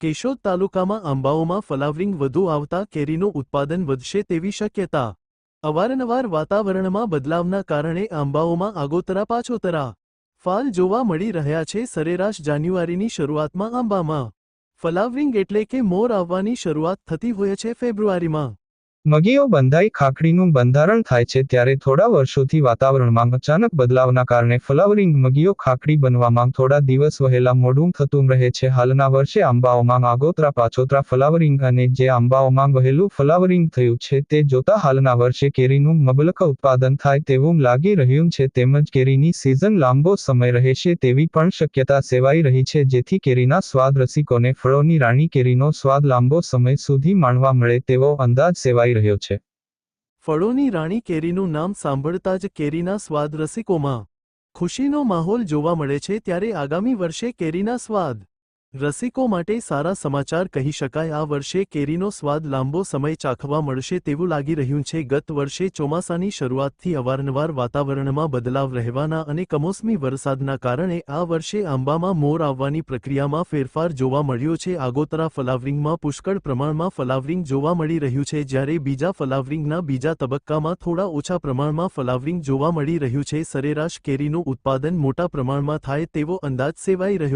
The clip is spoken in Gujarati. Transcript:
કેશોદ તાલુકામાં આંબાઓમાં ફ્લાવરિંગ વધુ આવતા કેરીનું ઉત્પાદન વધશે તેવી શક્યતા। અવારનવાર વાતાવરણમાં બદલાવના કારણે આંબાઓમાં આગોતરા પાછોતરા ફાલ જોવા મળી રહ્યા છે। સરેરાશ જાન્યુઆરીની શરૂઆતમાં આંબામાં ફ્લાવરિંગ એટલે કે મોર આવવાની શરૂઆત થતી હોય છે ફેબ્રુઆરીમાં। મગીઓ બંધાઈ ખાખડીનું બંધારણ થાય છે ત્યારે થોડા વર્ષોથી વાતાવરણમાં અચાનક બદલાવના કારણે ફ્લાવરિંગ મગીઓ ખાખડી બનવામાં થોડા દિવસ વહેલા મોડું થતું રહે છે। હાલના વર્ષે આંબાઓમાં આગોતરા પાછોતરા ફ્લાવરિંગ અને જે આંબાઓમાં વહેલું ફ્લાવરિંગ થયું છે તે જોતા હાલના વર્ષે કેરીનું મબલક ઉત્પાદન થાય તેવું લાગી રહ્યું છે, તેમજ કેરીની સિઝન લાંબો સમય રહેશે તેવી પણ શક્યતા સેવાઈ રહી છે, જેથી કેરીના સ્વાદ રસિકોને ફળોની રાણી કેરીનો સ્વાદ લાંબો સમય સુધી માણવા મળે તેવો અંદાજ સેવાઈ રહ્યો છે। ફળોની રાણી કેરીનું નામ સાંભળતા જ કેરીના સ્વાદ રસિકોમાં ખુશીનો માહોલ જોવા મળે છે, ત્યારે આગામી વર્ષે કેરીના સ્વાદ રસિકો માટે સારા સમાચાર કહી શકાય। આ વર્ષે કેરીનો સ્વાદ લાંબો સમય ચાખવા મળશે તેવું લાગી રહ્યું છે। ગત વર્ષે ચોમાસાની શરૂઆતથી અવારનવાર વાતાવરણમાં બદલાવ રહેવાના અને કમોસમી વરસાદના કારણે આ વર્ષે આંબામાં મોર આવવાની પ્રક્રિયામાં ફેરફાર જોવા મળ્યો છે। આગોતરા ફ્લાવરિંગમાં પુષ્કળ પ્રમાણમાં ફ્લાવરિંગ જોવા મળી રહ્યું છે, જ્યારે બીજા ફ્લાવરિંગના બીજા તબક્કામાં થોડા ઓછા પ્રમાણમાં ફ્લાવરિંગ જોવા મળી રહ્યું છે। સરેરાશ કેરીનું ઉત્પાદન મોટા પ્રમાણમાં થાય તેવો અંદાજ સેવાઈ રહ્યો